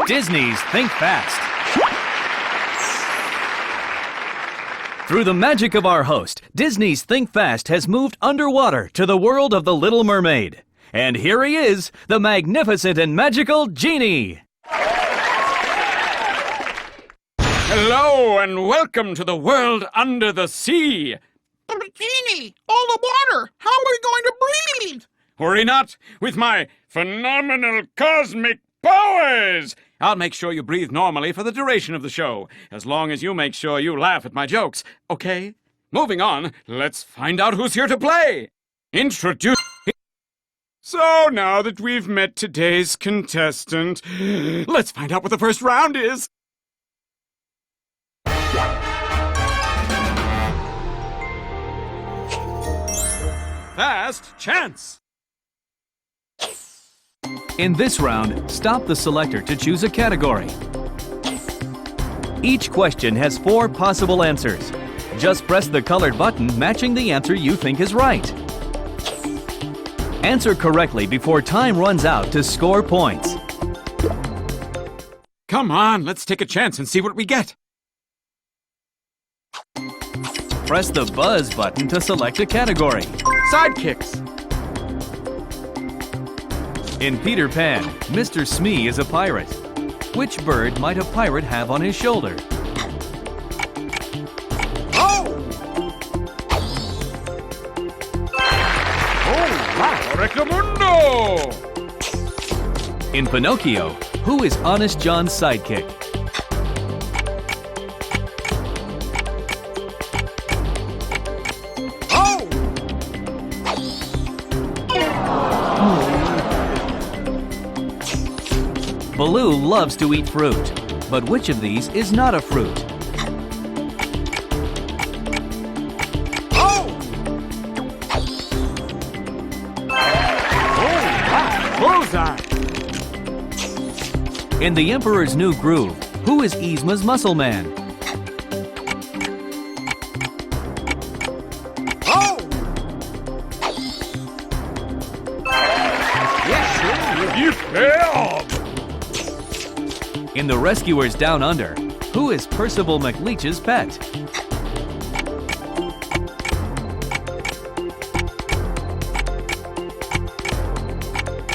Disney's Think Fast. Through the magic of our host, Disney's Think Fast has moved underwater to the world of The Little Mermaid. And here he is, the magnificent and magical Genie. Hello and welcome to the world under the sea. But Genie, all the water, how are we going to breathe? Worry not, with my phenomenal cosmic powers! I'll make sure you breathe normally for the duration of the show, as long as you make sure you laugh at my jokes, okay? Moving on, let's find out who's here to play. So now that we've met today's contestant, let's find out what the first round is. Fast chance! In this round, stop the selector to choose a category. Each question has 4 possible answers. Just press the colored button matching the answer you think is right. Answer correctly before time runs out to score points. Come on, let's take a chance and see what we get. Press the buzz button to select a category. Sidekicks. In Peter Pan, Mr. Smee is a pirate. Which bird might a pirate have on his shoulder? Oh! Oh, wow! Recomundo! In Pinocchio, who is Honest John's sidekick? Baloo loves to eat fruit, but which of these is not a fruit? Oh! Oh, wow! Bullseye! In The Emperor's New Groove, who is Yzma's muscle man? Oh! Yes, sir! You failed! In The Rescuers Down Under, who is Percival McLeach's pet?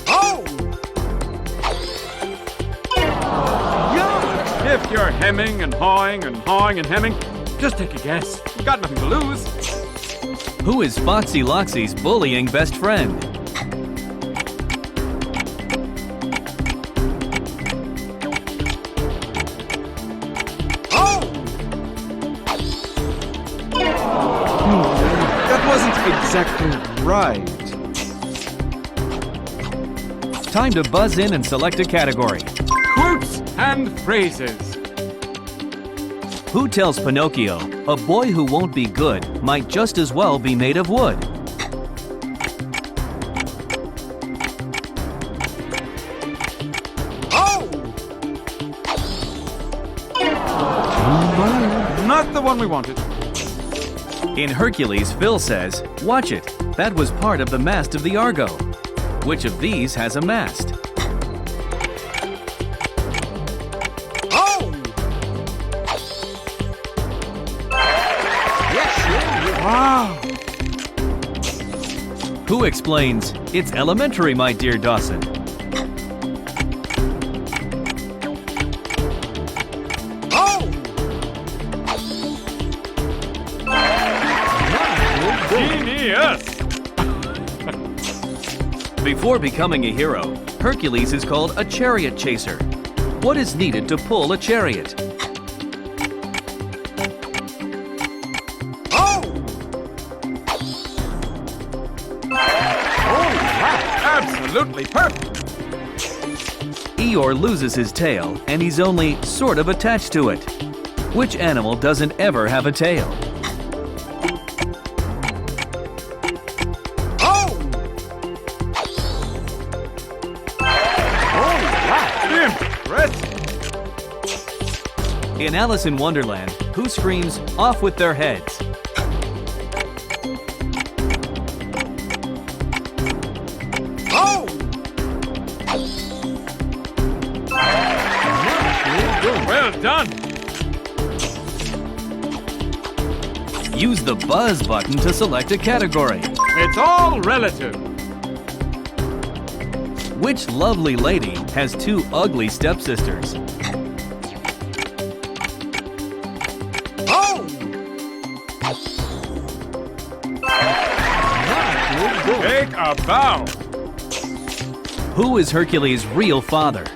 Oh! Yeah! If you're hemming and hawing and hawing and hemming, just take a guess. You've got nothing to lose. Who is Foxy Loxy's bullying best friend? Exactly right. Time to buzz in and select a category. Quotes and phrases. Who tells Pinocchio, a boy who won't be good might just as well be made of wood? Oh! Not the one we wanted. In Hercules, Phil says, "Watch it, that was part of the mast of the Argo." Which of these has a mast? Oh! Yes, wow! Who explains, "It's elementary, my dear Dawson"? Genius! Before becoming a hero, Hercules is called a chariot chaser. What is needed to pull a chariot? Oh! Oh, wow! Absolutely perfect! Eeyore loses his tail, and he's only sort of attached to it. Which animal doesn't ever have a tail? In Alice in Wonderland, who screams, "Off with their heads"? Oh! done. Use the buzz button to select a category. It's all relative. Which lovely lady has two ugly stepsisters? Oh! Take a bow. Who is Hercules' real father?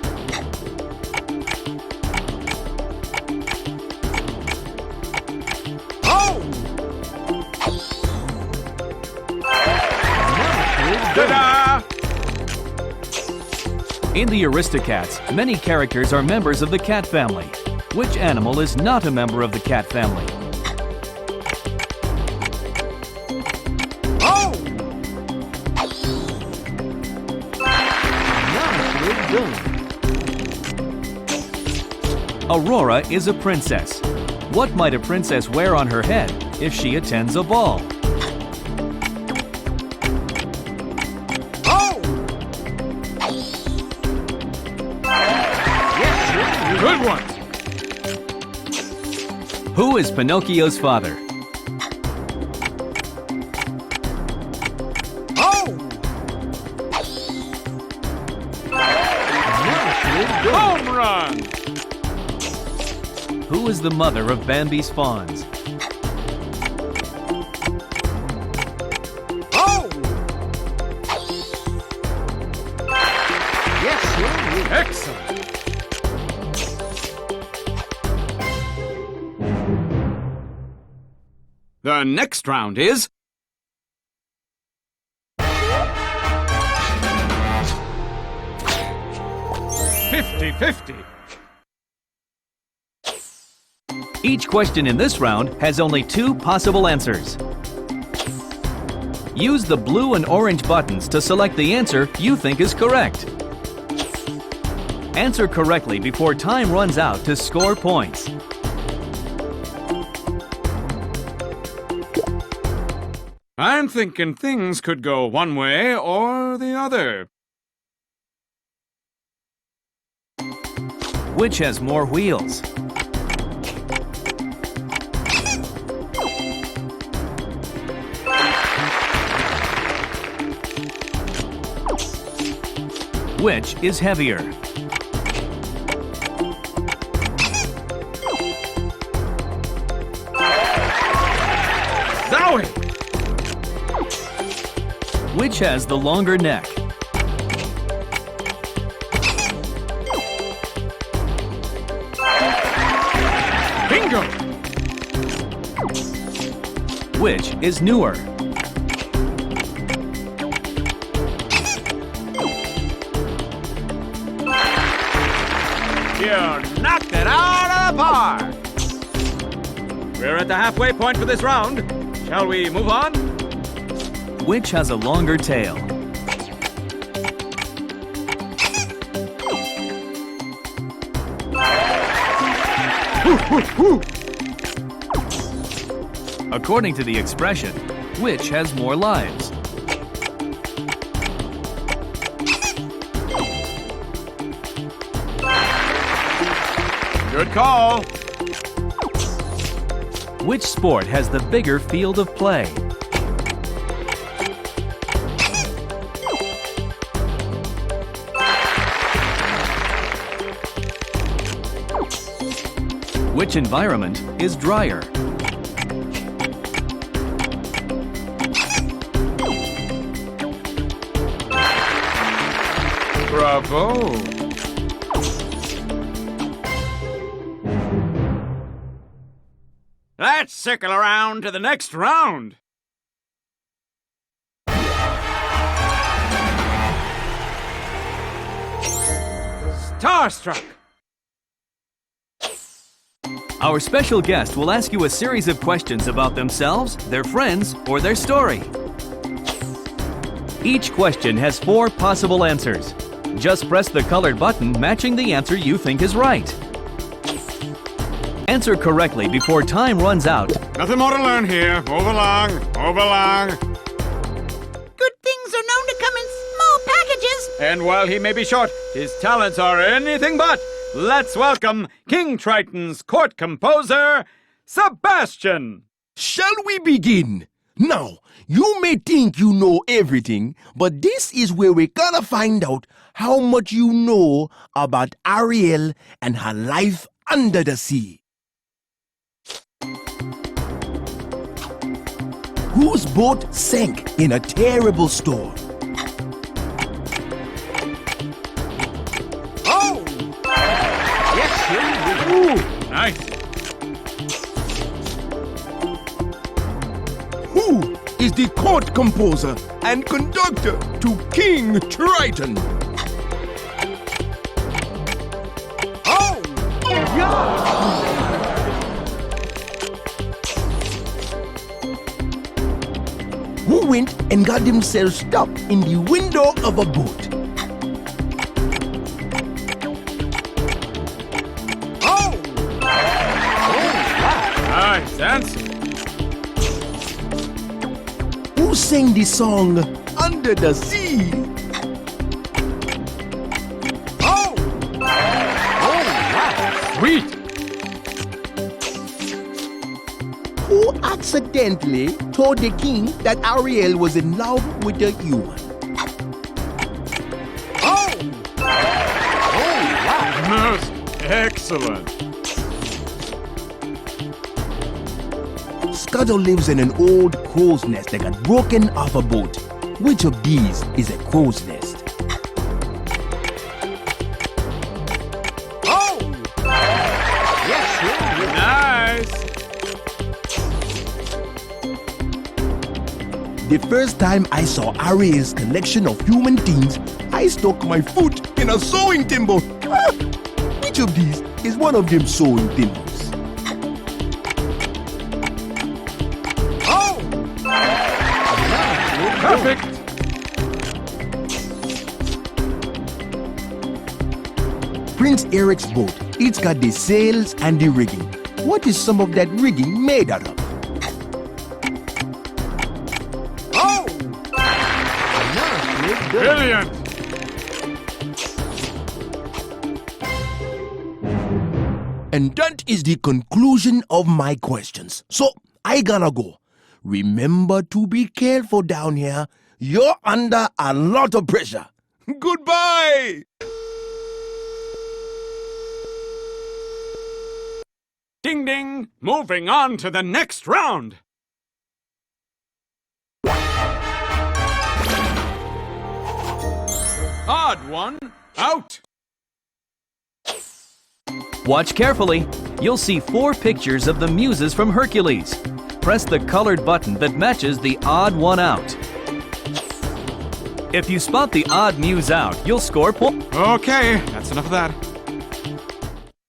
Oh! Ta-da! In the Aristocats, many characters are members of the cat family. Which animal is not a member of the cat family? Oh! Aurora is a princess. What might a princess wear on her head if she attends a ball? Oh! Good one. Who is Pinocchio's father? Oh! Home run. Who is the mother of Bambi's fawns? Oh! Excellent. The next round is 50-50. Each question in this round has only two possible answers. Use the blue and orange buttons to select the answer you think is correct. Answer correctly before time runs out to score points. I'm thinking things could go one way or the other. Which has more wheels? Which is heavier? Zowie! Which has the longer neck? Bingo! Which is newer? You knocked it out of the park! We're at the halfway point for this round. Shall we move on? Which has a longer tail? According to the expression, which has more lives? Good call. Which sport has the bigger field of play? Which environment is drier? Bravo. Let's circle around to the next round. Starstruck. Our special guest will ask you a series of questions about themselves, their friends, or their story. Each question has 4 possible answers. Just press the colored button matching the answer you think is right. Answer correctly before time runs out. Nothing more to learn here. Move along. Move along. Good things are known to come in small packages. And while he may be short, his talents are anything but. let's welcome King Triton's court composer, Sebastian. Shall we begin? Now, you may think you know everything, but this is where we're gonna find out how much you know about Ariel and her life under the sea. Whose boat sank in a terrible storm? Oh! Yes, sir. Ooh, nice. Who is the court composer and conductor to King Triton? Oh! Who went and got themselves stuck in the window of a boat? Oh! Nice answer. Who sang the song Under the Sea? Oh! Oh, wow. Sweet. Who accidentally told the king that Ariel was in love with a human? Oh! Oh, wow. Most excellent. Scuttle lives in an old crow's nest that got broken off a boat. Which of these is a crow's nest? Oh! Yes, sir. Nice. The first time I saw Ariel's collection of human things, I stuck my foot in a sewing thimble. Ah! Which of these is one of them sewing thimbles? Oh! Perfect. Prince Eric's boat, it's got the sails and the rigging. What is some of that rigging made out of? Oh! Brilliant. And that is the conclusion of my questions. So, I gonna go. Remember to be careful down here. You're under a lot of pressure. Goodbye! Ding ding. Moving on to the next round. Odd one. Out. Watch carefully. You'll see 4 pictures of the muses from Hercules. Press the colored button that matches the odd one out. If you spot the odd muse out, you'll score points. Okay, that's enough of that.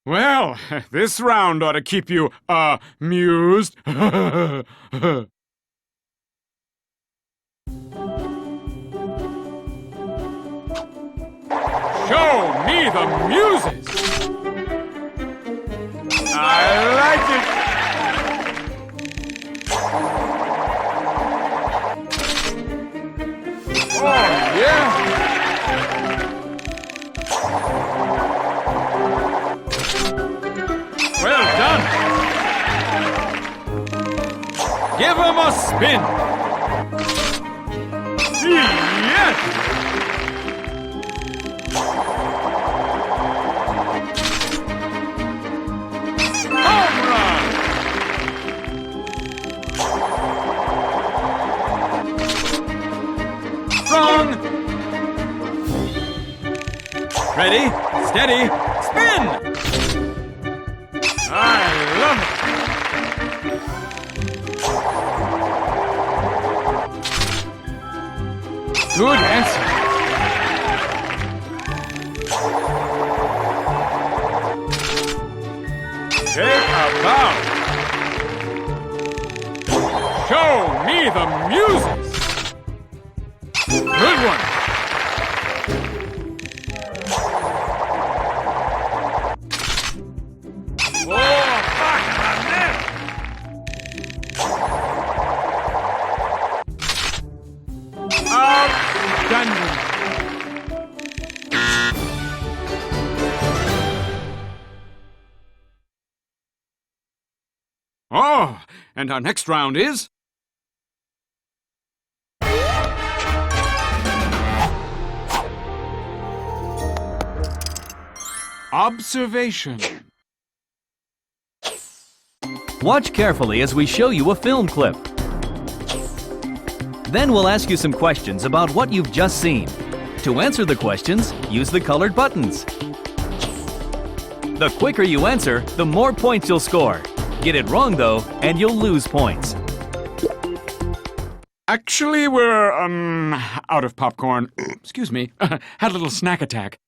Well, this round ought to keep you, amused. Show me the muses! I like it! Oh, yeah! Well done! Give him a spin! Yes! Home run! Wrong! Ready, steady, spin! I love it! Good answer. Take a bow. Show me the muses. Good one. Oh, back of the net. Outstanding. And our next round is... observation. Watch carefully as we show you a film clip. Then we'll ask you some questions about what you've just seen. To answer the questions, use the colored buttons. The quicker you answer, the more points you'll score. Get it wrong, though, and you'll lose points. Actually, we're, out of popcorn. Excuse me. Had a little snack attack.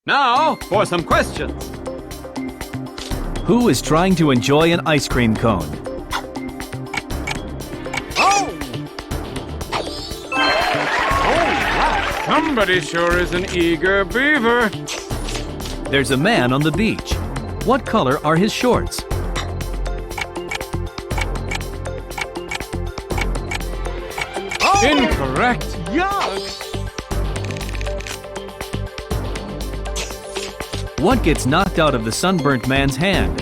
Now, for some questions. Who is trying to enjoy an ice cream cone? Oh! Wow. Somebody sure is an eager beaver. There's a man on the beach. What color are his shorts? Incorrect. Yuck! What gets knocked out of the sunburnt man's hand?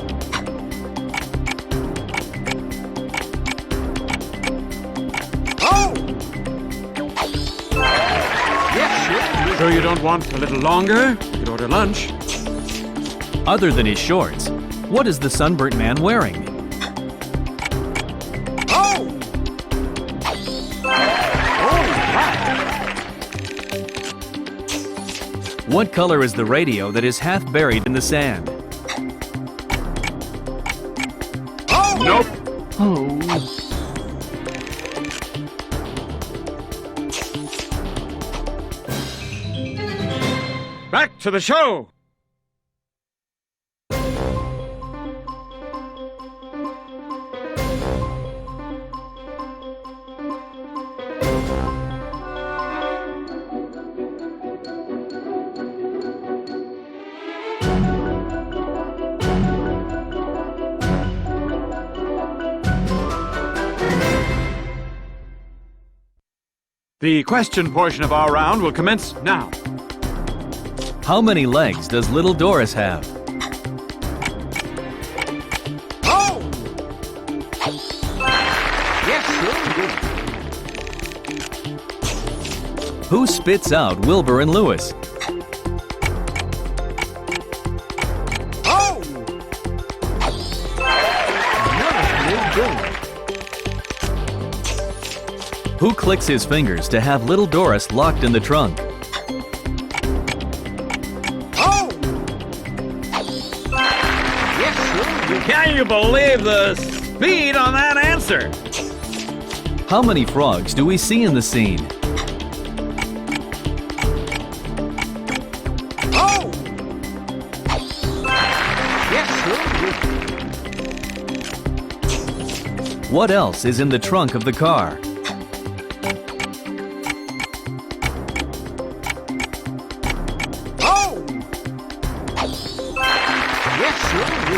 Sure you don't want a little longer? You could order lunch. Other than his shorts, what is the sunburnt man wearing? What color is the radio that is half buried in the sand? Nope. Back to the show. The question portion of our round will commence now. How many legs does little Doris have? Who spits out Wilbur and Lewis? Who clicks his fingers to have little Doris locked in the trunk? Can you believe the speed on that answer? How many frogs do we see in the scene? What else is in the trunk of the car?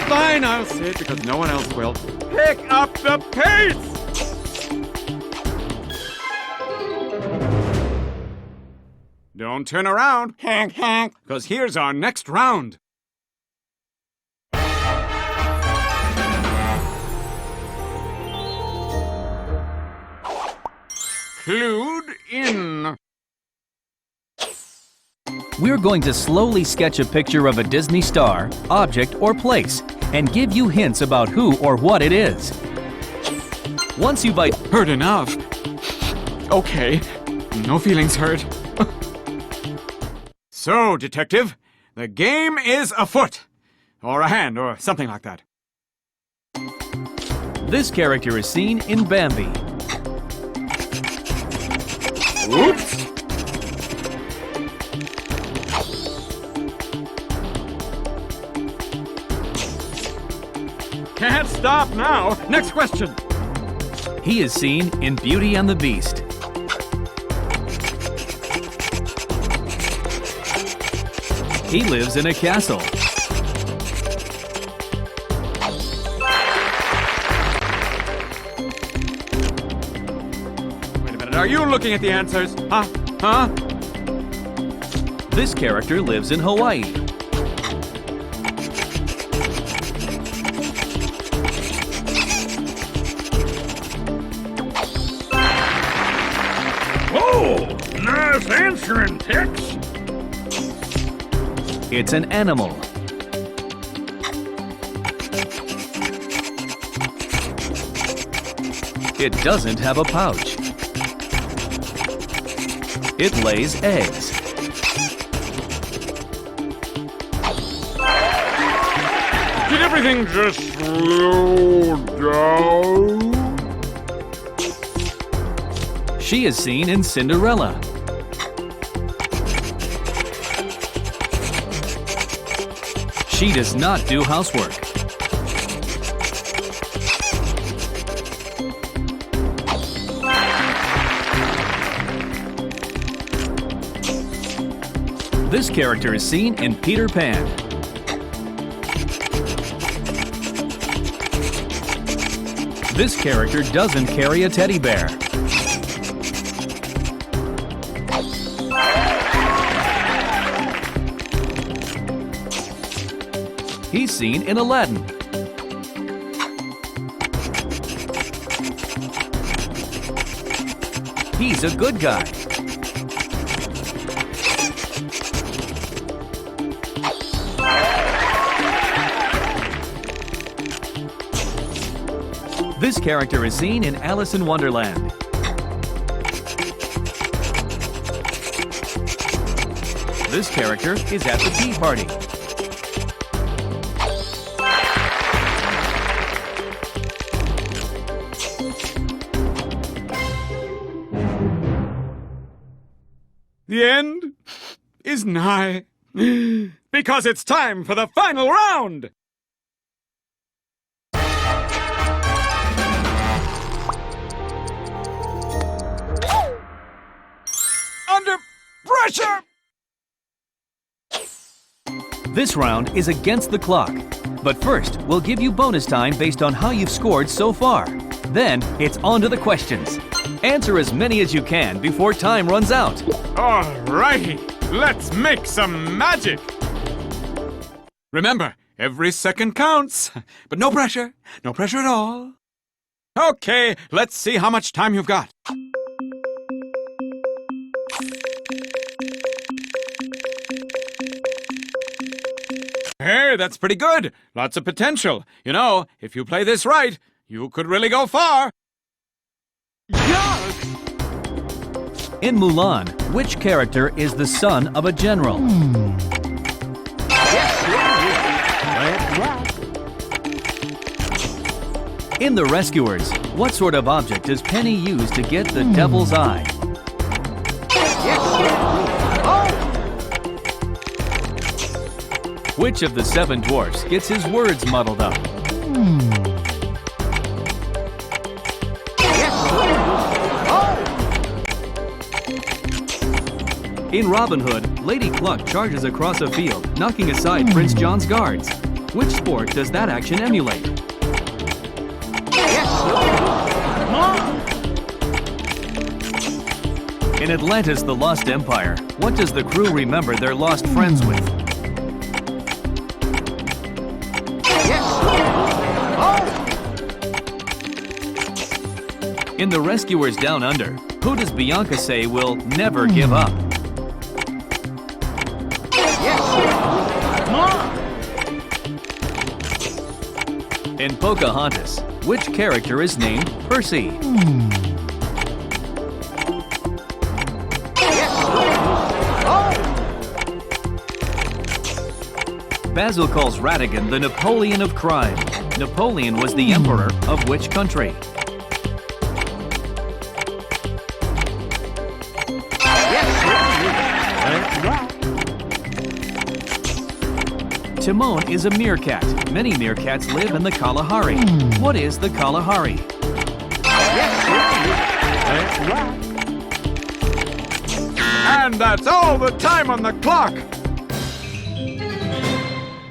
Fine, I'll sit because no one else will. Pick up the pace! Don't turn around, because here's our next round. Clued in. We're going to slowly sketch a picture of a Disney star, object, or place, and give you hints about who or what it is. Once you've Heard enough. Okay, no feelings hurt. So, detective, the game is afoot. Or a hand, or something like that. This character is seen in Bambi. Oops! Can't stop now. Next question. He is seen in Beauty and the Beast. He lives in a castle. Are you looking at the answers? Huh? This character lives in Hawaii. Oh, nice answering, Tex. It's an animal. It doesn't have a pouch. It lays eggs. Did everything just slow down? She is seen in Cinderella. She does not do housework. This character is seen in Peter Pan. This character doesn't carry a teddy bear. He's seen in Aladdin. He's a good guy. This character is seen in Alice in Wonderland. This character is at the tea party. The end is nigh. Because it's time for the final round! Under pressure! This round is against the clock. But first, we'll give you bonus time based on how you've scored so far. Then, it's on to the questions. Answer as many as you can before time runs out. Alrighty, let's make some magic! Remember, every second counts. But no pressure at all. Okay, let's see how much time you've got. Hey, that's pretty good. Lots of potential. You know, if you play this right, you could really go far. In Mulan, which character is the son of a general? In The Rescuers, what sort of object does Penny use to get the devil's eye? Which of the 7 dwarfs gets his words muddled up? In Robin Hood, Lady Cluck charges across a field, knocking aside Prince John's guards. Which sport does that action emulate? In Atlantis, the Lost Empire, what does the crew remember their lost friends with? In The Rescuers Down Under, who does Bianca say will never give up? In Pocahontas, which character is named Percy? Basil calls Ratigan the Napoleon of crime. Napoleon was the emperor of which country? Timon is a meerkat. Many meerkats live in the Kalahari. What is the Kalahari? And that's all the time on the clock!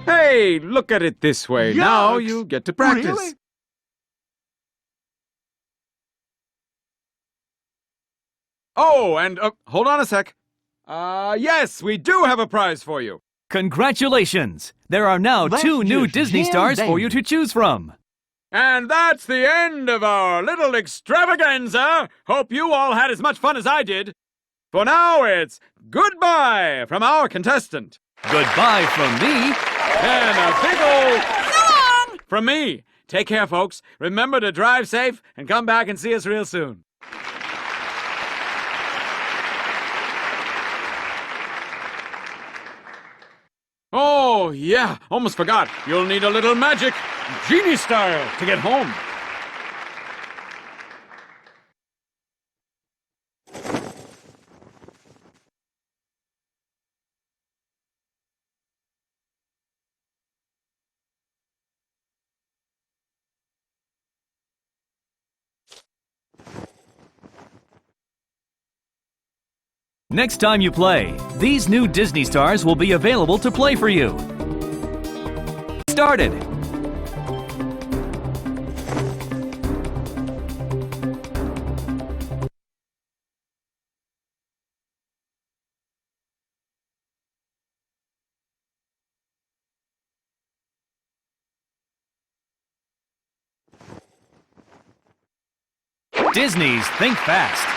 Hey, look at it this way. Now you get to practice. Really? Oh, and hold on a sec. Yes, we do have a prize for you. Congratulations! There are now Let's 2 new just Disney jam stars them. for you to choose from. And that's the end of our little extravaganza. Hope you all had as much fun as I did. For now, it's goodbye from our contestant. Goodbye from me. And a big ol' so long from me. Take care, folks. Remember to drive safe and come back and see us real soon. Oh, yeah, almost forgot. You'll need a little magic, genie style, to get home. Next time you play, these new Disney stars will be available to play for you. Started. Disney's Think Fast.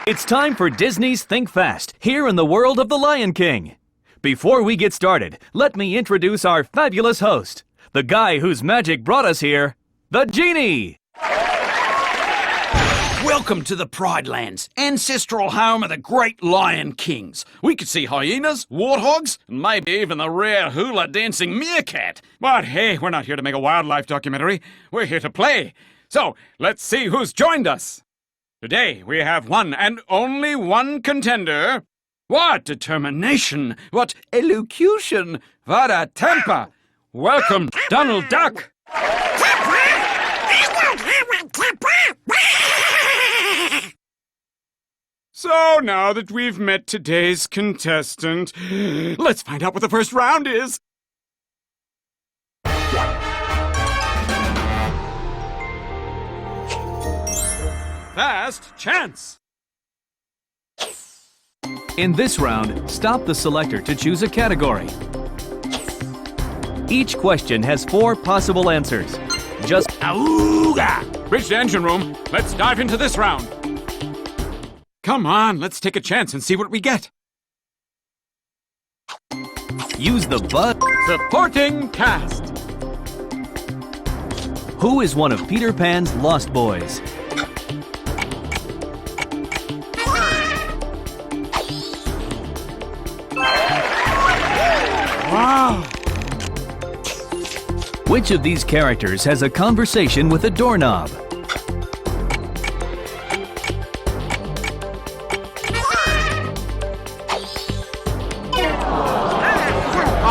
It's time for Disney's Think Fast, here in the world of The Lion King. Before we get started, let me introduce our fabulous host, the guy whose magic brought us here, the Genie! Welcome to the Pride Lands, ancestral home of the great Lion Kings. We could see hyenas, warthogs, and maybe even the rare hula dancing meerkat. But hey, we're not here to make a wildlife documentary. We're here to play. So, let's see who's joined us. Today, we have one and only one contender. What determination! What elocution! What a temper! Welcome, Donald Duck! So now that we've met today's contestant, let's find out what the first round is. Fast chance! In this round, stop the selector to choose a category. Each question has 4 possible answers. Just Auga! Reach the engine room. Let's dive into this round. Come on, let's take a chance and see what we get. use the buzz. Supporting cast. Who is one of Peter Pan's lost boys? Wow! Which of these characters has a conversation with a doorknob?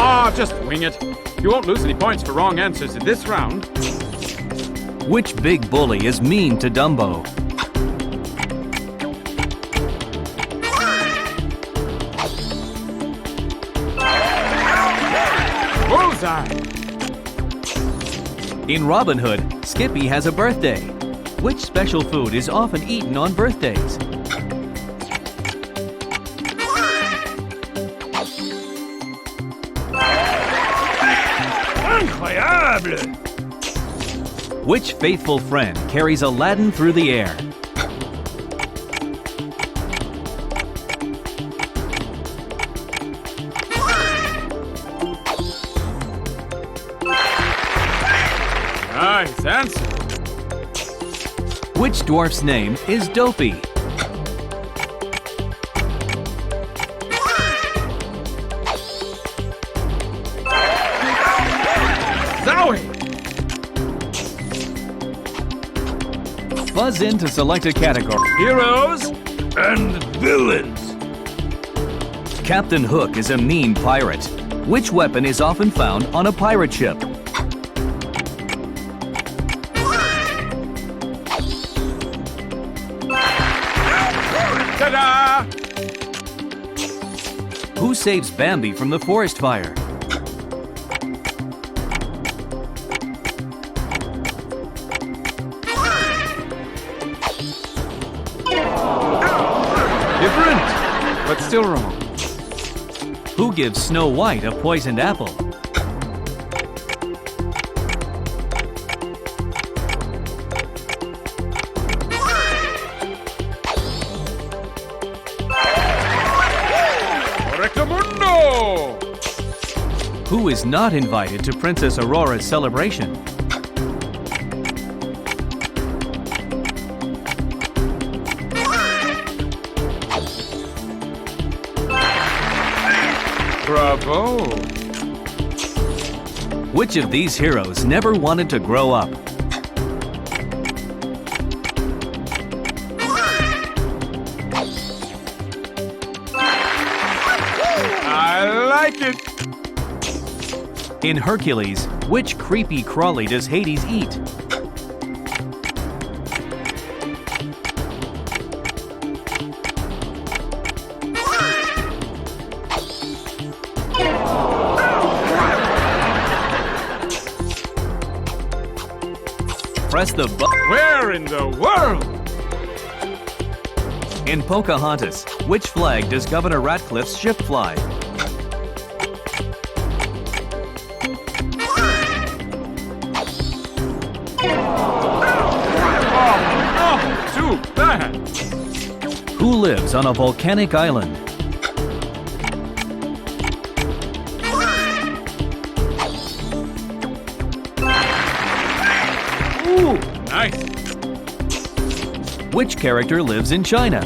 Ah, just wing it. You won't lose any points for wrong answers in this round. Which big bully is mean to Dumbo? Bullseye! In Robin Hood, Skippy has a birthday. Which special food is often eaten on birthdays? Incroyable! Which faithful friend carries Aladdin through the air? Nice answer. Which dwarf's name is Dopey? Zowie! Buzz in to select a category. Heroes and villains. Captain Hook is a mean pirate. Which weapon is often found on a pirate ship? Ta-da! Who saves Bambi from the forest fire? but still wrong. Who gives Snow White a poisoned apple? Rectamundo! Who is not invited to Princess Aurora's celebration? Bravo! Which of these heroes never wanted to grow up? I like it! In Hercules, which creepy crawly does Hades eat? Press the button. Where in the world? In Pocahontas, which flag does Governor Ratcliffe's ship fly? Oh, too bad. Who lives on a volcanic island? Ooh, nice. Which character lives in China?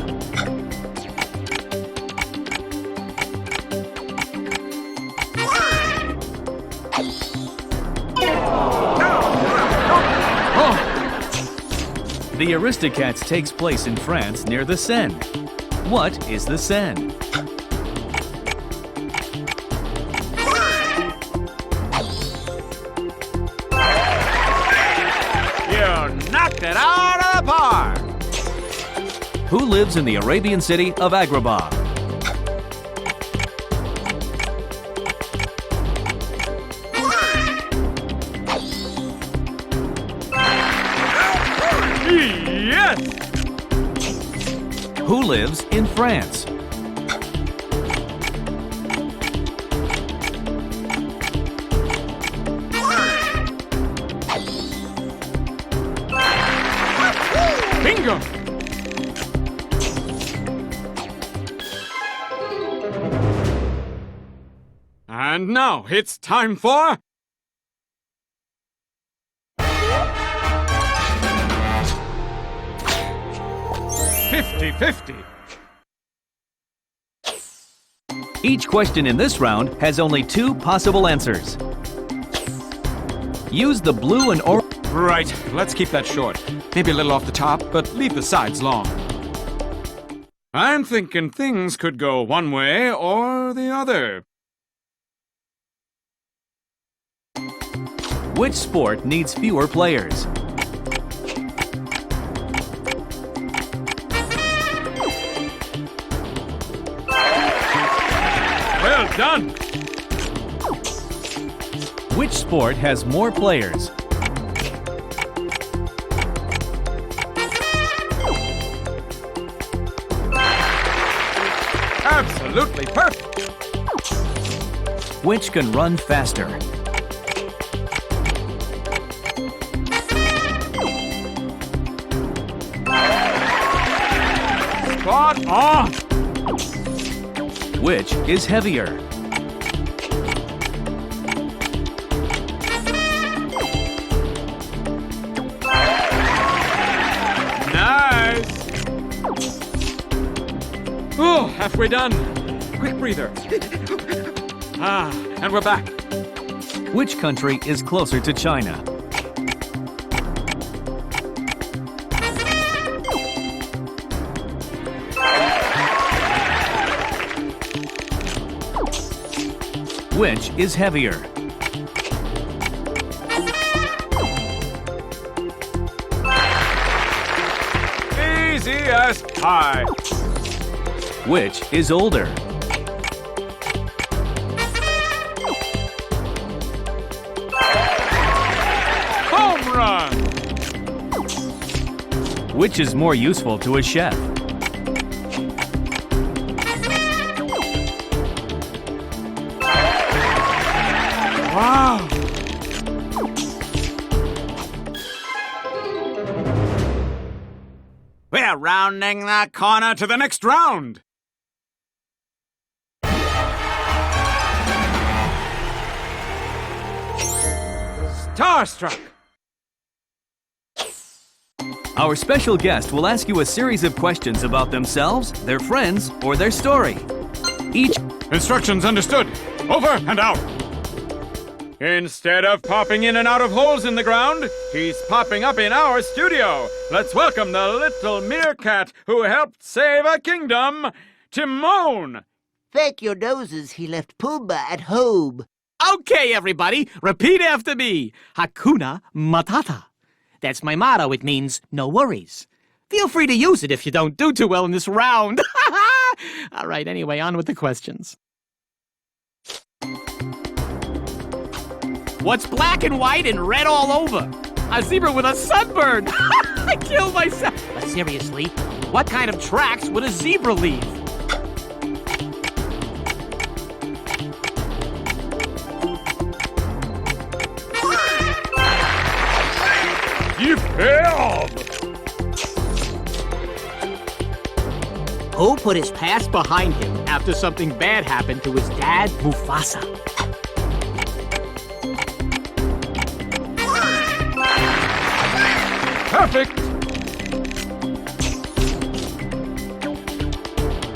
The Aristocats takes place in France near the Seine. What is the Seine? You knocked it out of the park. Who lives in the Arabian city of Agrabah? Yes. Who lives in France? Bingo. And now it's time for 50-50. Each question in this round has only two possible answers. Use the blue and orange. Right, let's keep that short. Maybe a little off the top, but leave the sides long. I'm thinking things could go one way or the other. Which sport needs fewer players? Well done! Which sport has more players? Absolutely perfect! Which can run faster? Spot on! Which is heavier? Nice! Oh, halfway done. Quick breather. And we're back. Which country is closer to China? Which is heavier? Easy as pie. Which is older? Home run! Which is more useful to a chef? Wow! We're rounding the corner to the next round. Starstruck. Our special guest will ask you a series of questions about themselves, their friends, or their story. Each Instructions understood. Over and out. Instead of popping in and out of holes in the ground, he's popping up in our studio. Let's welcome the little meerkat who helped save a kingdom, Timon. Thank your noses, he left Pumbaa at home. Okay, everybody, repeat after me. Hakuna Matata. That's my motto. It means no worries. Feel free to use it if you don't do too well in this round. All right, anyway, on with the questions. What's black and white and red all over? A zebra with a sunburn. I killed myself. But seriously, what kind of tracks would a zebra leave? You failed. Who put his past behind him after something bad happened to his dad, Mufasa? Perfect.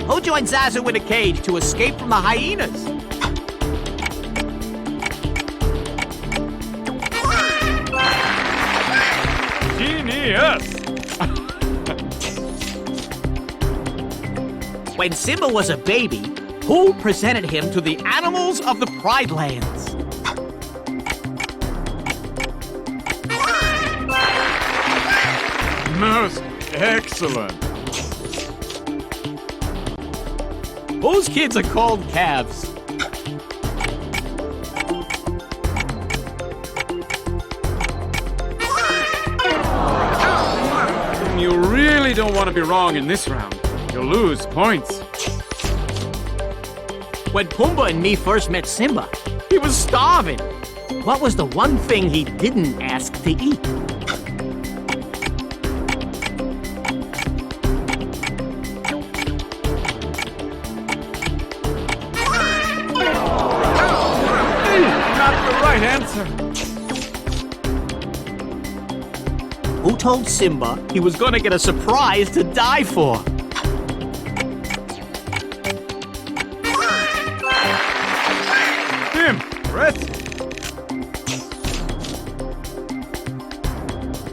Who joined Zazu in a cage to escape from the hyenas? Genius. When Simba was a baby, who presented him to the animals of the Pride Lands? Most excellent. Whose kids are called calves? You really don't want to be wrong in this round. You'll lose points. When Pumbaa and me first met Simba, he was starving. What was the one thing he didn't ask to eat? Not the right answer. Who told Simba he was gonna get a surprise to die for? Impressive.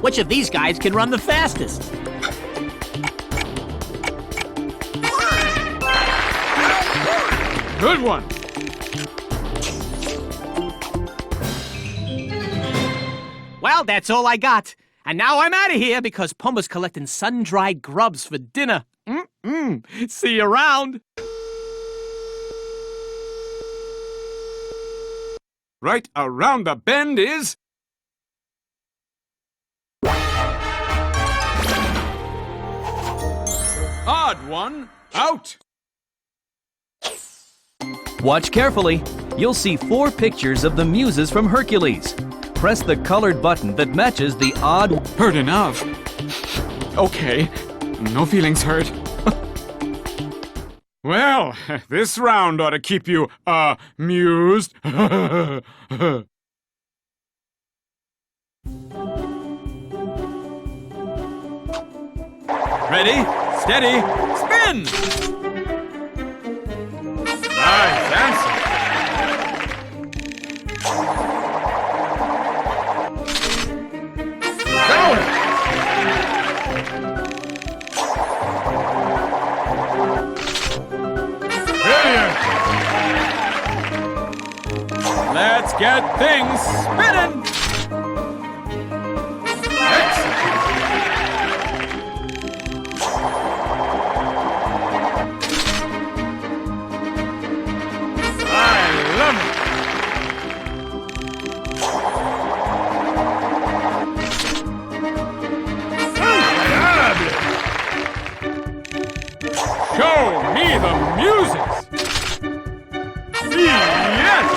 Which of these guys can run the fastest? Good one. Well, that's all I got. And now I'm out of here because Pumbaa's collecting sun-dried grubs for dinner. See you around. Right around the bend is... Odd one. Out. Watch carefully. You'll see 4 pictures of the muses from Hercules. Press the colored button that matches the odd... Heard enough. Okay. No feelings hurt. Well, this round ought to keep you, amused. Ready, steady, spin! Nice answer. Going! Brilliant! Let's get things spinning! Excellent! I love it! Show me the music! Yes!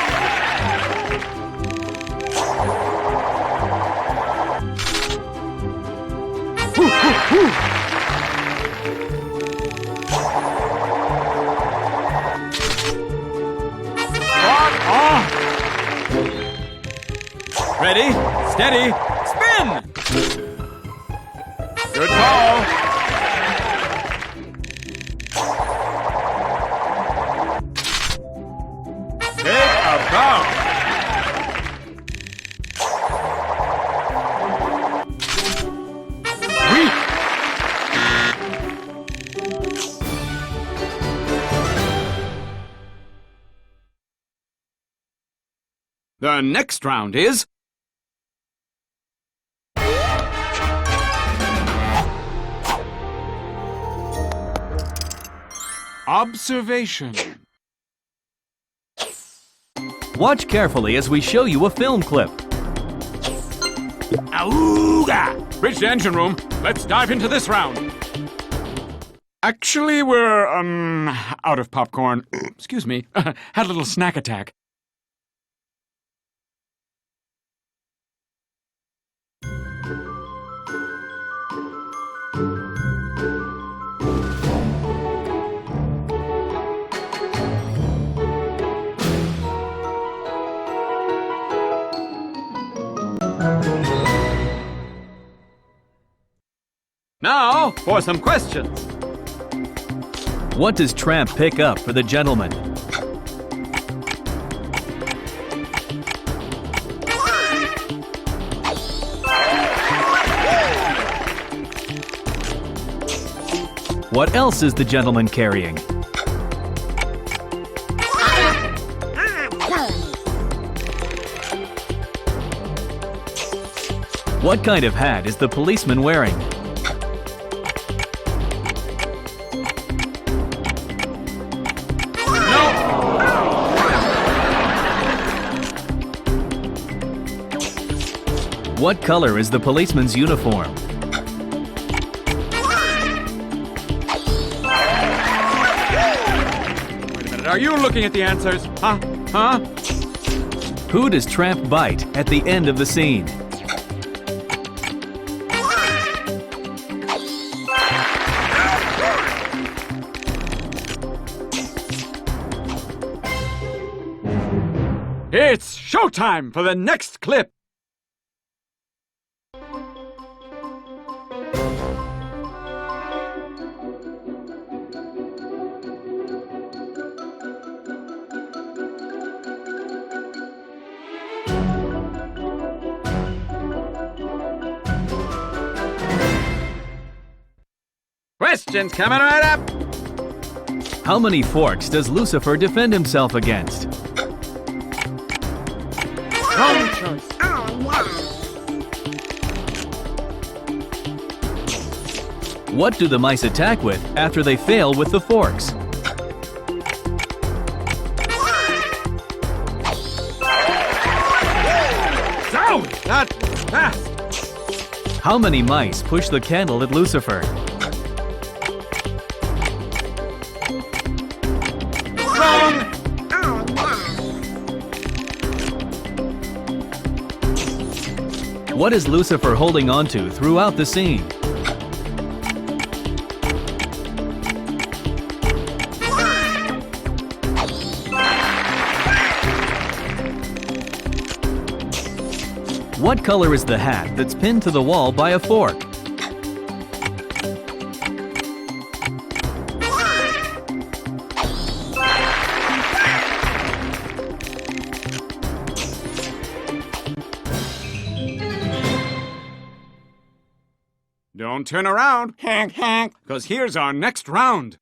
Ready, steady, spin! Good call. Take a bow. The next round is observation. Watch carefully as we show you a film clip. Auga! Bridge to engine room. Let's dive into this round. Actually, we're, out of popcorn. Excuse me. Had a little snack attack. Now, for some questions. What does Tramp pick up for the gentleman? What else is the gentleman carrying? What kind of hat is the policeman wearing? What color is the policeman's uniform? Wait a minute, are you looking at the answers? Huh? Who does Tramp bite at the end of the scene? It's showtime for the next clip. Questions coming right up. How many forks does Lucifer defend himself against? Wrong choice. What do the mice attack with after they fail with the forks? So, not fast. How many mice push the candle at Lucifer? Wrong. What is Lucifer holding on to throughout the scene? What color is the hat that's pinned to the wall by a fork? Don't turn around, because here's our next round.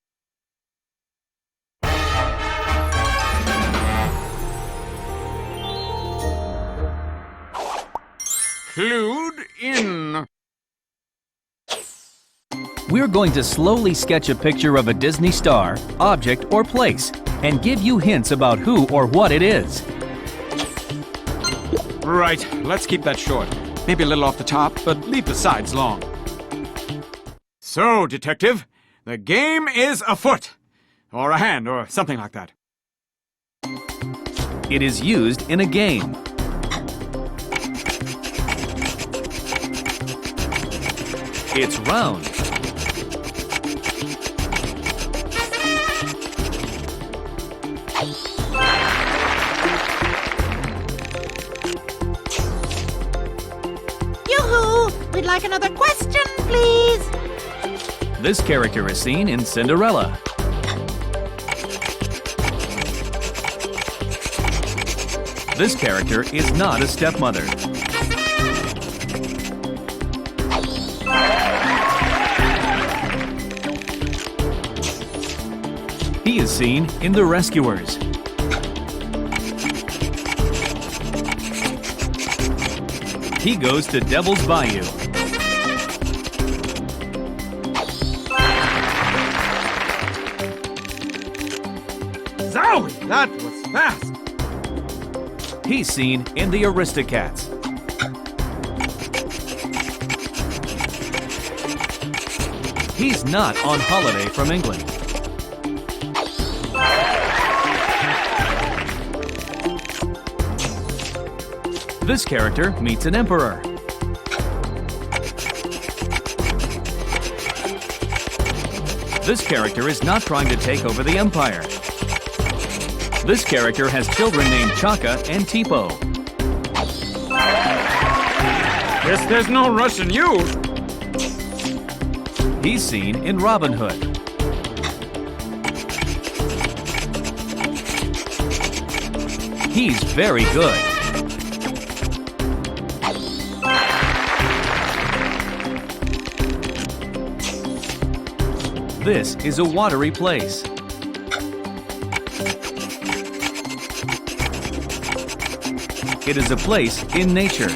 Clued in. We're going to slowly sketch a picture of a Disney star, object, or place, and give you hints about who or what it is. Right, let's keep that short. Maybe a little off the top, but leave the sides long. So, detective, the game is afoot. Or a hand, or something like that. It is used in a game. It's round. We'd like another question, please. This character is seen in Cinderella. This character is not a stepmother. He is seen in The Rescuers. He goes to Devil's Bayou. Zowie, that was fast. He's seen in The Aristocats. He's not on holiday from England. This character meets an emperor. This character is not trying to take over the empire. This character has children named Chaka and Tipo. Guess there's no rush in you. He's seen in Robin Hood. He's very good. This is a watery place. It is a place in nature.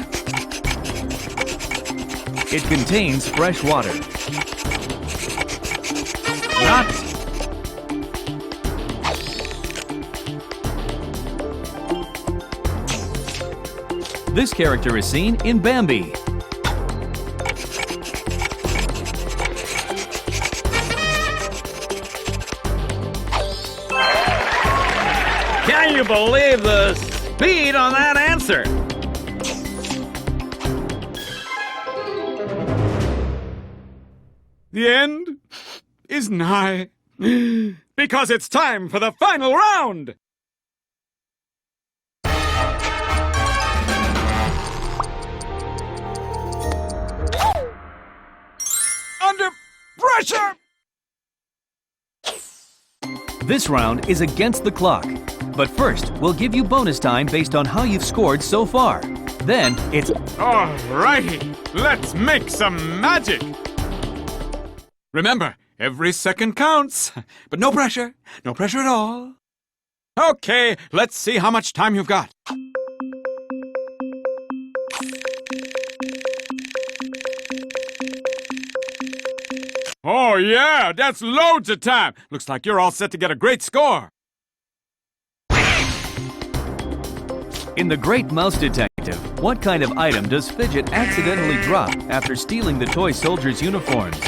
It contains fresh water. Not. This character is seen in Bambi. Can you believe the speed on that answer? The end is nigh, because it's time for the final round! Under pressure! This round is against the clock. But first, we'll give you bonus time based on how you've scored so far. Then, it's... Alrighty, let's make some magic! Remember, every second counts. But no pressure at all. Okay, let's see how much time you've got. Oh yeah, that's loads of time. Looks like you're all set to get a great score. In The Great Mouse Detective, what kind of item does Fidget accidentally drop after stealing the toy soldiers' uniforms?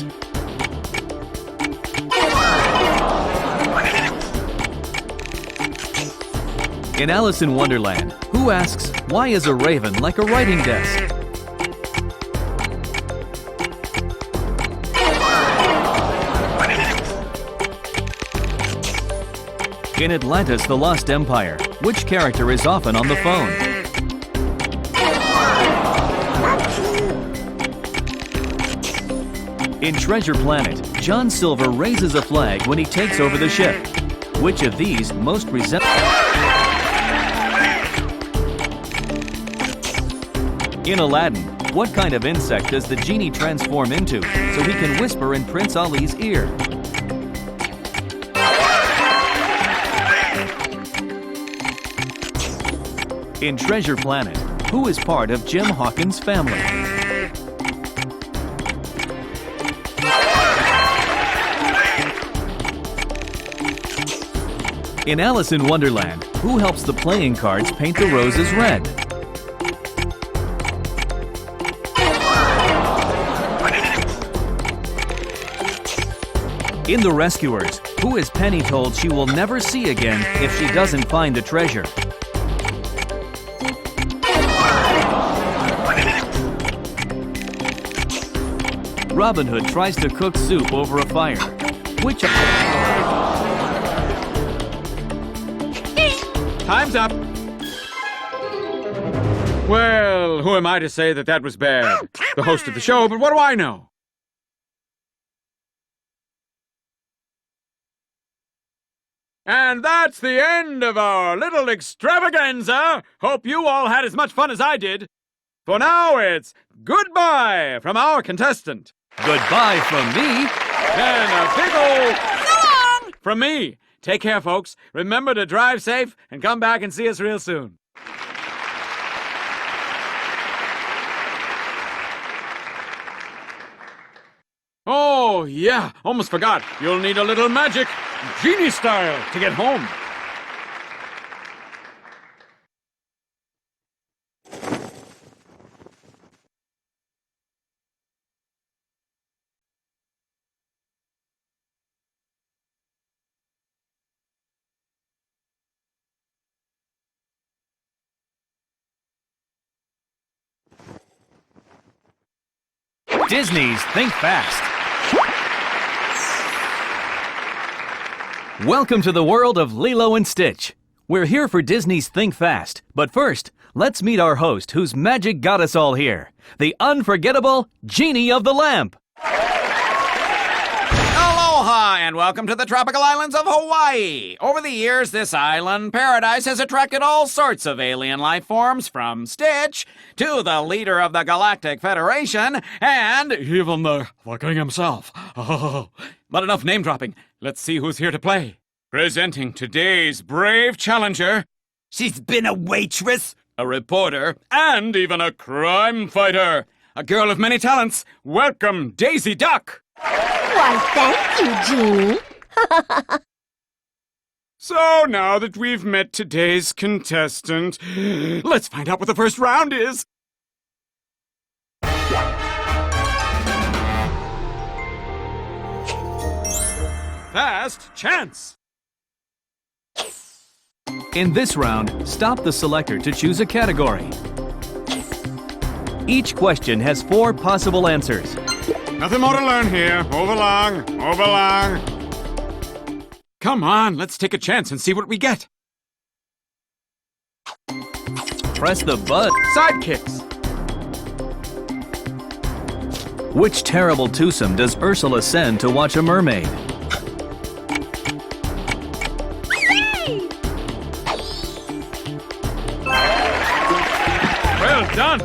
In Alice in Wonderland, who asks, why is a raven like a writing desk? In Atlantis, the Lost Empire, which character is often on the phone? In Treasure Planet, John Silver raises a flag when he takes over the ship. Which of these most resembles... In Aladdin, what kind of insect does the genie transform into so he can whisper in Prince Ali's ear? In Treasure Planet, who is part of Jim Hawkins' family? In Alice in Wonderland, who helps the playing cards paint the roses red? In The Rescuers, who is Penny told she will never see again if she doesn't find the treasure? Robin Hood tries to cook soup over a fire. Which... Time's up. Well, who am I to say that that was bad? the host of the show, but what do I know? And that's the end of our little extravaganza. Hope you all had as much fun as I did. For now, it's goodbye from our contestant. Goodbye from me. And a big ol' so long from me. Take care, folks. Remember to drive safe and come back and see us real soon. Oh, yeah, almost forgot. You'll need a little magic, genie style, to get home. Disney's Think Fast. Welcome to the world of Lilo and Stitch. We're here for Disney's Think Fast, but first, let's meet our host whose magic got us all here, the unforgettable Genie of the Lamp. Aloha, and welcome to the tropical islands of Hawaii. Over the years, this island paradise has attracted all sorts of alien life forms, from Stitch to the leader of the Galactic Federation, and even the king himself. But enough name-dropping. Let's see who's here to play. Presenting today's brave challenger, She's been a waitress, a reporter, and even a crime fighter. A girl of many talents. Welcome, Daisy Duck. Why, thank you, Genie. So now that we've met today's contestant, let's find out what the first round is. Fast chance. In this round, stop the selector to choose a category. Each question has 4 possible answers. Nothing more to learn here. Move along, move along. Come on, let's take a chance and see what we get. Press the button. Sidekicks. Which terrible twosome does Ursula send to watch a mermaid? Well done.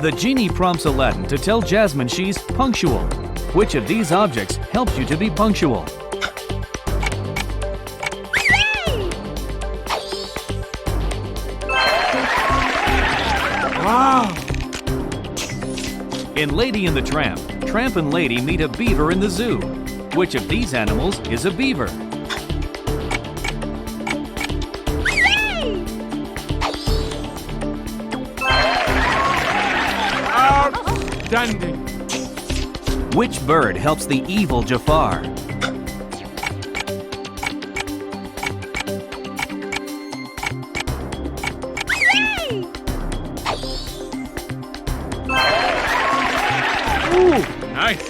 The genie prompts Aladdin to tell Jasmine she's punctual. Which of these objects helps you to be punctual? Wow. In Lady and the Tramp, Tramp and Lady meet a beaver in the zoo. Which of these animals is a beaver? Outstanding. Which bird helps the evil Jafar? Ooh, nice.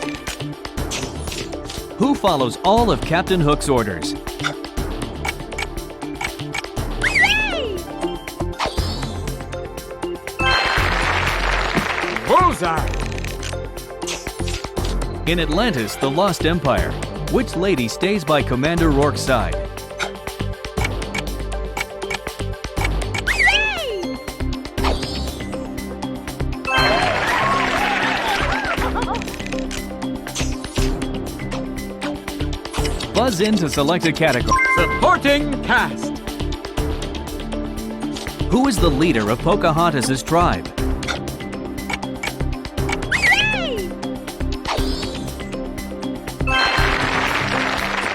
Who follows all of Captain Hook's orders? Bullseye. In Atlantis, the Lost Empire, which lady stays by Commander Rourke's side? Buzz in to select a category. Supporting cast. Who is the leader of Pocahontas' tribe?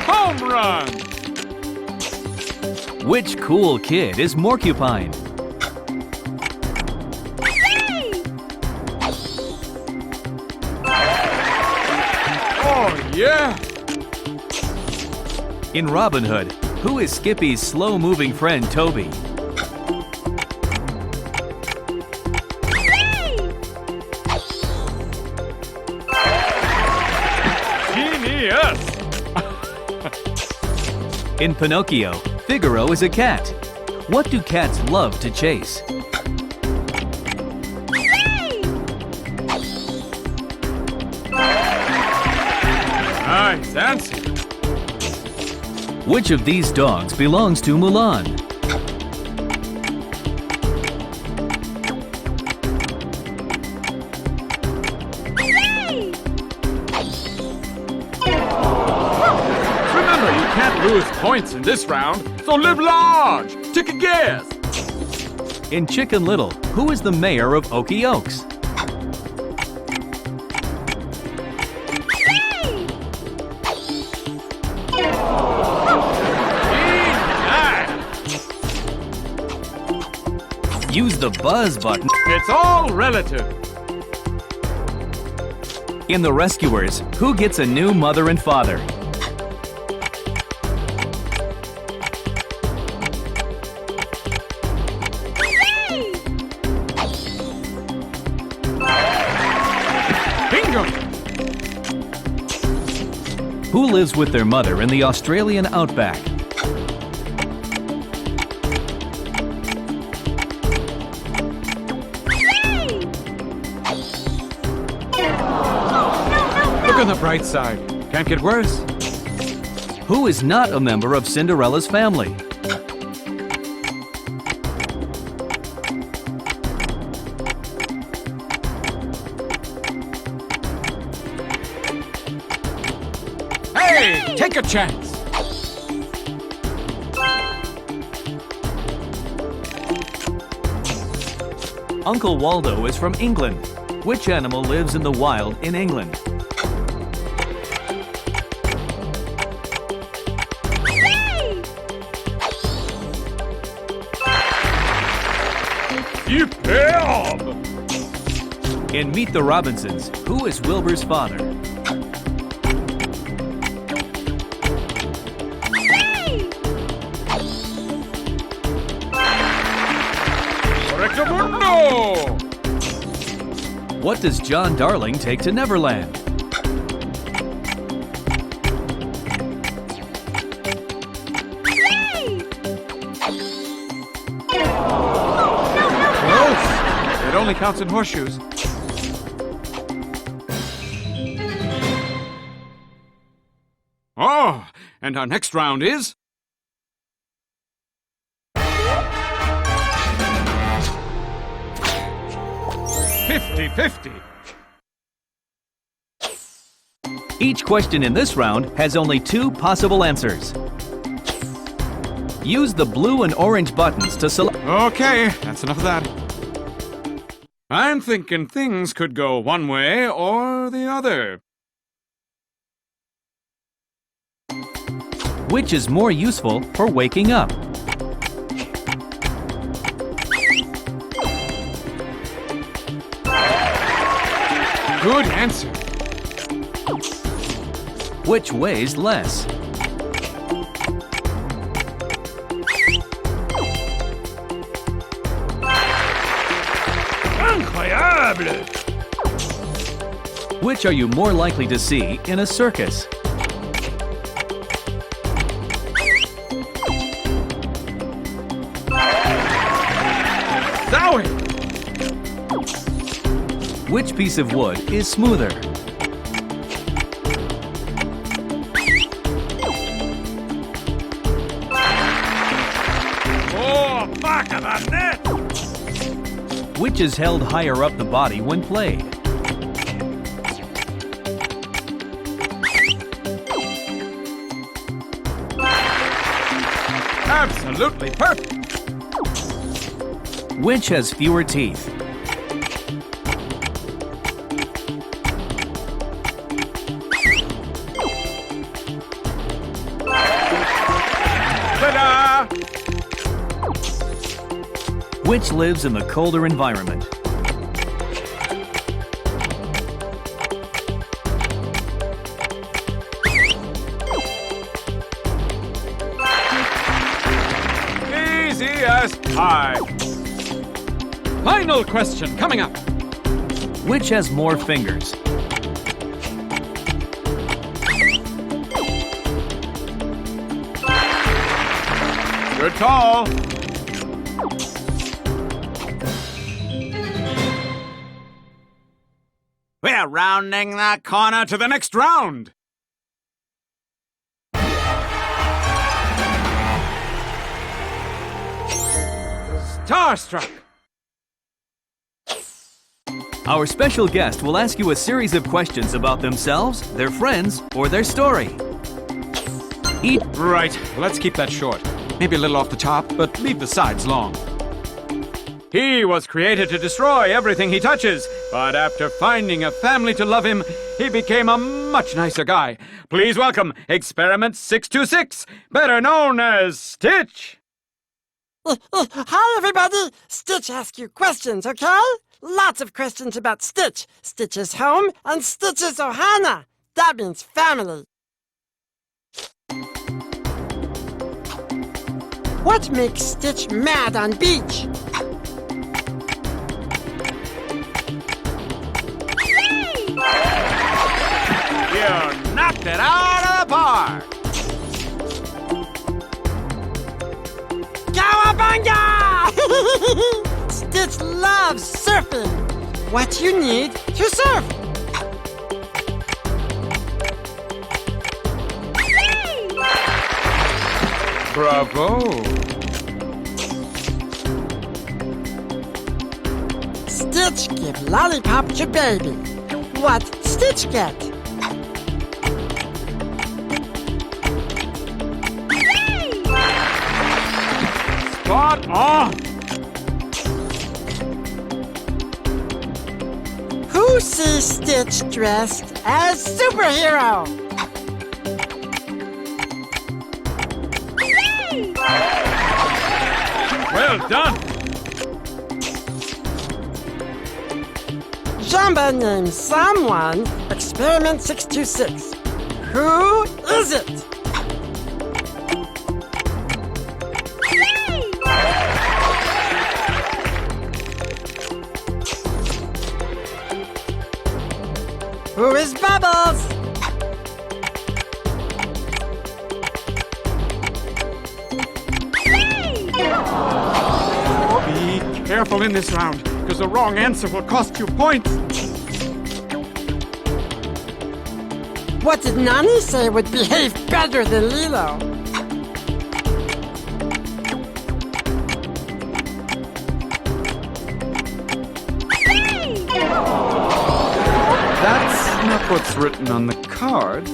Home run. Which cool kid is Morcupine? Oh, yeah. In Robin Hood, who is Skippy's slow-moving friend Toby? Genius. In Pinocchio, Figaro is a cat. What do cats love to chase? Nice answer. Which of these dogs belongs to Mulan? Remember, you can't lose points in this round, so live large. Take a guess. In Chicken Little, who is the mayor of Okie Oaks? Use the buzz button. It's all relative. In The Rescuers, who gets a new mother and father? Bingo! Who lives with their mother in the Australian outback? Look on the bright side. Can't get worse. Who is not a member of Cinderella's family? Hey, take a chance. Uncle Waldo is from England. Which animal lives in the wild in England? Yippee! In Meet the Robinsons, who is Wilbur's father? Correctamundo! What does John Darling take to Neverland? It only counts in horseshoes. Oh, and our next round is... 50-50. Each question in this round has only 2 possible answers. Use the blue and orange buttons to select. Okay, that's enough of that. I'm thinking things could go one way or the other. Which is more useful for waking up? Good answer. Which weighs less? Incroyable! Which are you more likely to see in a circus? Zowie! Which piece of wood is smoother? Oh, back of the net! Which is held higher up the body when played? Absolutely perfect! Which has fewer teeth? Ta-da! Which lives in the colder environment? Easy as pie. Final question coming up. Which has more fingers? Good call. We're rounding the corner to the next round. starstruck. Our special guest will ask you a series of questions about themselves, their friends, or their story. Right, let's keep that short. Maybe a little off the top, but leave the sides long. He was created to destroy everything he touches, but after finding a family to love him, he became a much nicer guy. Please welcome Experiment 626, better known as Stitch. Hi, everybody! Stitch asks you questions, okay? Lots of questions about Stitch. Stitch's home and Stitch's ohana. That means family. What makes Stitch mad on beach? You knocked it out of the park! Cowabunga! Stitch loves surfing. What you need to surf? Bravo! Stitch give lollipop to baby. What Stitch get? Spot on! Who sees Stitch dressed as superhero? Well done! Jamba names someone Experiment 626. Who is it? Who is Bubbles? Be careful in this round, because the wrong answer will cost you points. What did Nani say would behave better than Lilo? That's not what's written on the card.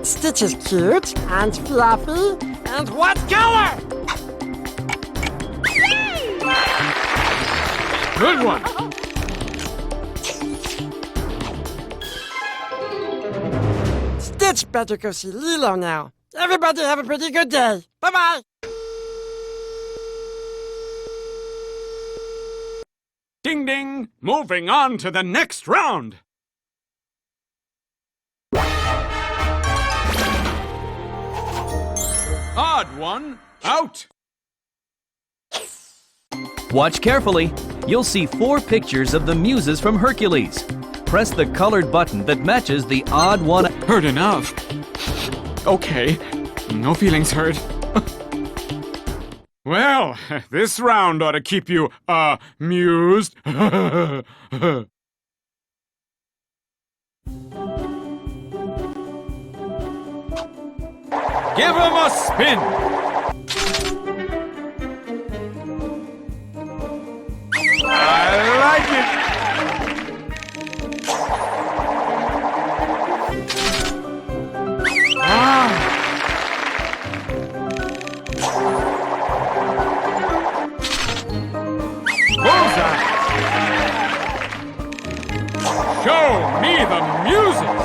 Stitch is cute and fluffy. And what color? Good one! Stitch better go see Lilo now. Everybody have a pretty good day. Bye-bye. Ding ding! Moving on to the next round! Odd one, out! Watch carefully. You'll see 4 pictures of the muses from Hercules. Press the colored button that matches the odd one. Heard enough. Okay, no feelings hurt. Well, this round ought to keep you, amused. Give him a spin! I like it! Bullseye! Show me the muses!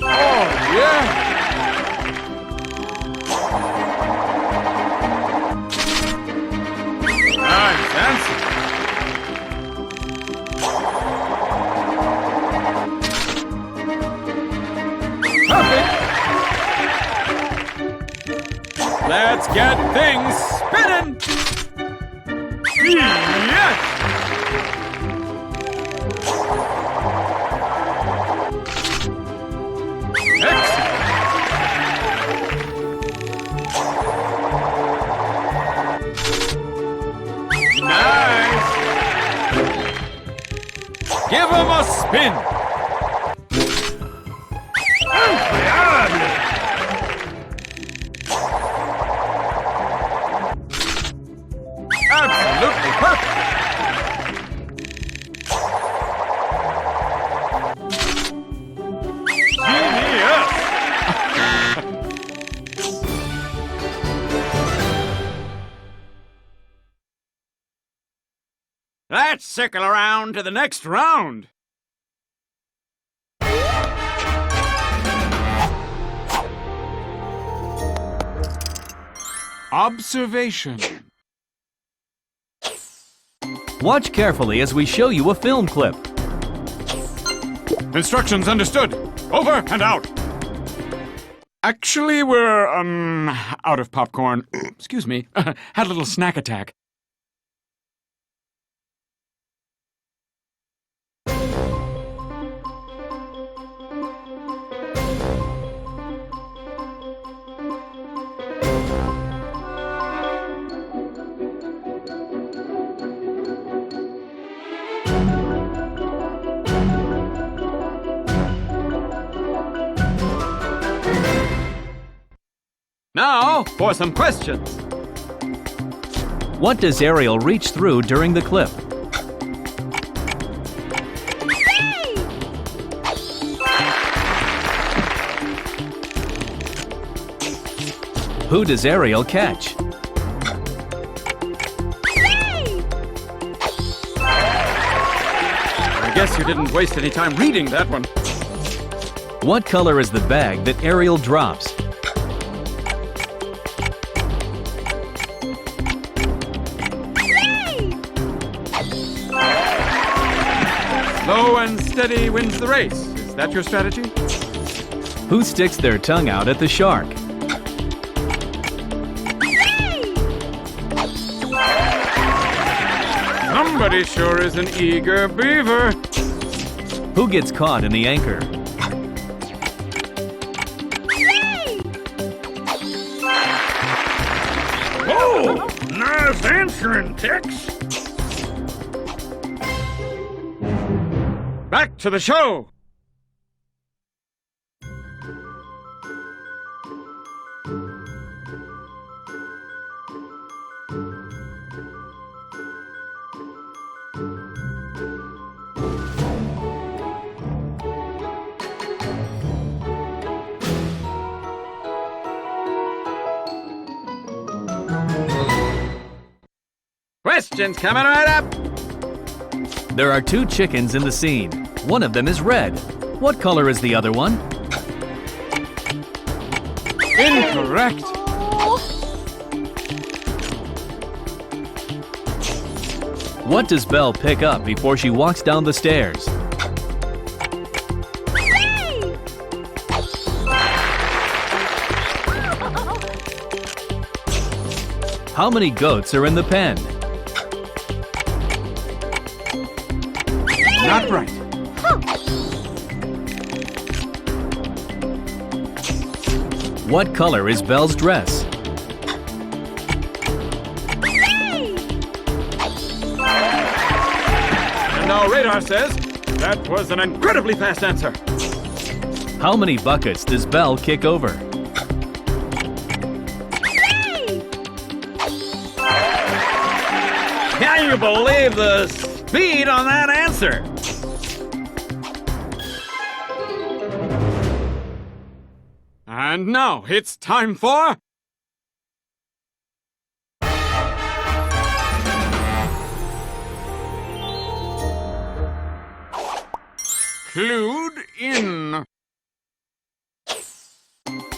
Oh, yeah! Nice answer! Perfect! Let's get things spinning! Yes! Excellent! Nice! Give him a spin! Incroyable! circle around to the next round. Observation. Watch carefully as we show you a film clip. Instructions understood. Over and out. Actually, we're, out of popcorn. Excuse me. Had a little snack attack. Now, for some questions. What does Ariel reach through during the clip? Who does Ariel catch? I guess you didn't waste any time reading that one. What color is the bag that Ariel drops? Slow and steady wins the race. Is that your strategy? Who sticks their tongue out at the shark? Somebody sure is an eager beaver. Who gets caught in the anchor? Oh, nice answering, Tex. Back to the show. Questions coming right up. There are two chickens in the scene. One of them is red. What color is the other one? Incorrect. What does Belle pick up before she walks down the stairs? How many goats are in the pen? Not right. What color is Belle's dress? And our radar says that was an incredibly fast answer. How many buckets does Belle kick over? Can you believe the speed on that answer? And now it's time for... Clued in.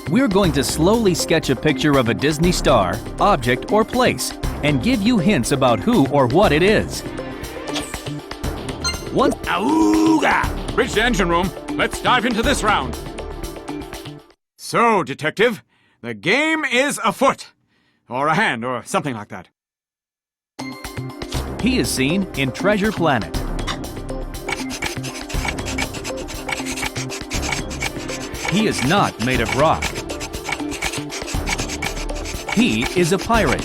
We're going to slowly sketch a picture of a Disney star, object, or place, and give you hints about who or what it is. Once Auga! Reach the engine room. Let's dive into this round. So, Detective, the game is afoot. Or a hand, or something like that. he is seen in Treasure Planet. He is not made of rock. He is a pirate.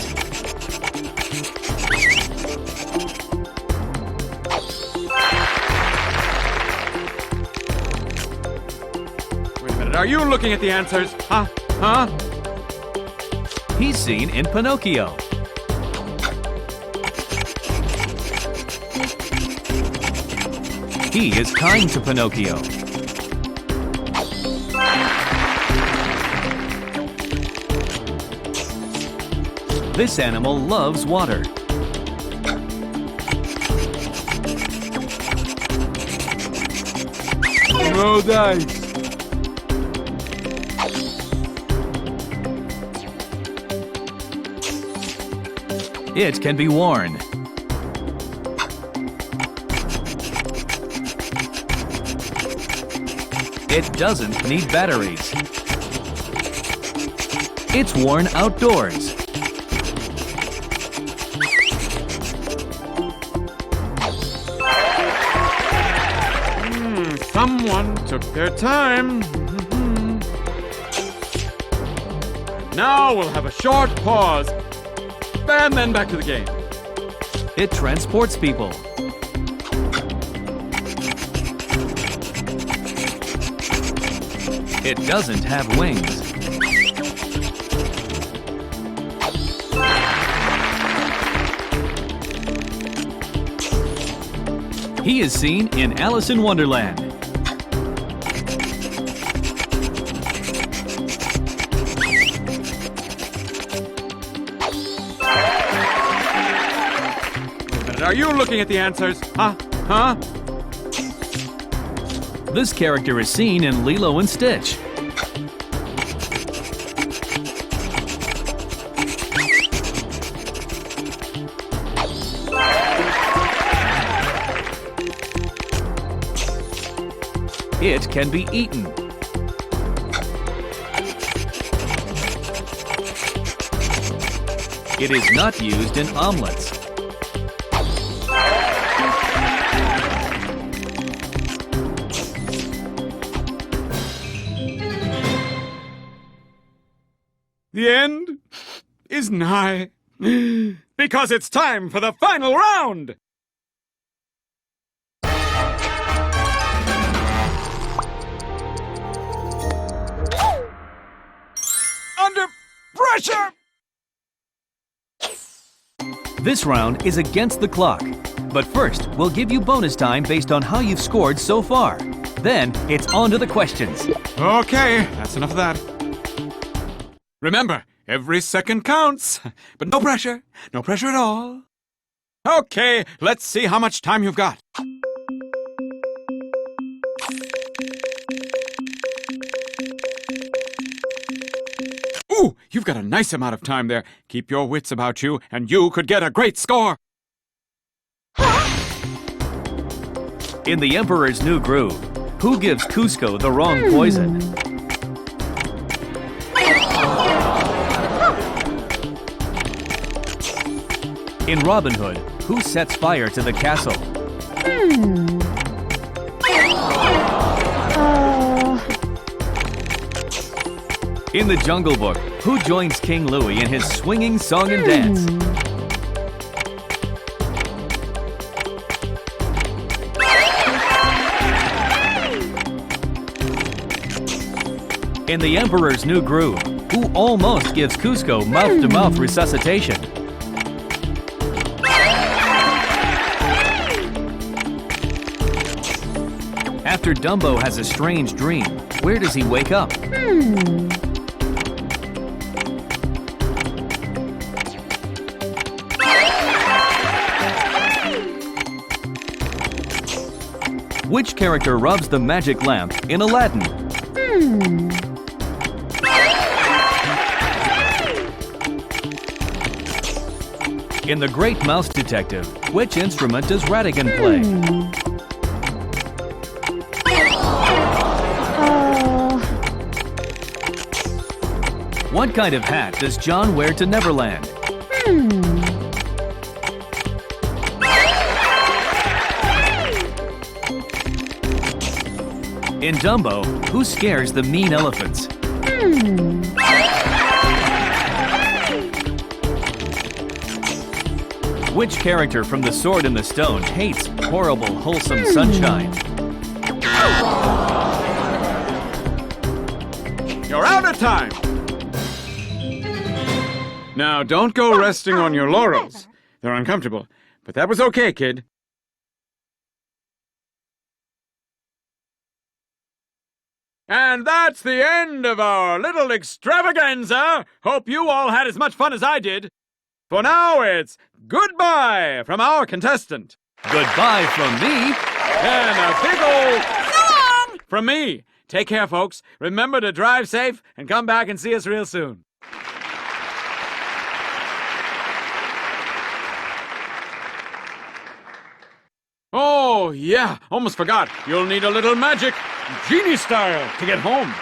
Wait a minute, are you looking at the answers? Huh? He's seen in Pinocchio. He is kind to Pinocchio. This animal loves water. Roll dice. It can be worn. It doesn't need batteries. It's worn outdoors. Someone took their time. Now we'll have a short pause. And then back to the game. It transports people. It doesn't have wings. He is seen in Alice in Wonderland. Are you looking at the answers? Huh? This character is seen in Lilo and Stitch. It can be eaten. It is not used in omelets. The end is nigh. Because it's time for the final round! Under pressure! This round is against the clock. But first, we'll give you bonus time based on how you've scored so far. Then, it's on to the questions. Okay, that's enough of that. Remember, every second counts. But no pressure at all. Okay, let's see how much time you've got. Ooh, you've got a nice amount of time there. Keep your wits about you, and you could get a great score. In The Emperor's New Groove, who gives Cusco the wrong poison? In Robin Hood, who sets fire to the castle? In The Jungle Book, who joins King Louie in his swinging song and dance? In The Emperor's New Groove, who almost gives Cusco mouth-to-mouth resuscitation? After Dumbo has a strange dream, where does he wake up? Which character rubs the magic lamp in Aladdin? In The Great Mouse Detective, which instrument does Ratigan play? What kind of hat does John wear to Neverland? In Dumbo, who scares the mean elephants? Which character from The Sword and the Stone hates horrible, wholesome sunshine? You're out of time! Now, don't go resting on your laurels. They're uncomfortable, but that was okay, kid. And that's the end of our little extravaganza. Hope you all had as much fun as I did. For now, it's goodbye from our contestant. Goodbye from me. And a big old so long from me. Take care, folks. Remember to drive safe and come back and see us real soon. Oh, yeah, almost forgot. You'll need a little magic, genie style, to get home.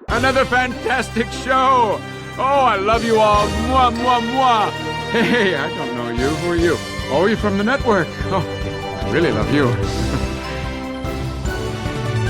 Another fantastic show! Oh, I love you all. Mwah, mwah, mwah. Hey, I don't know you. Who are you? Oh, you're from the network. Oh, I really love you.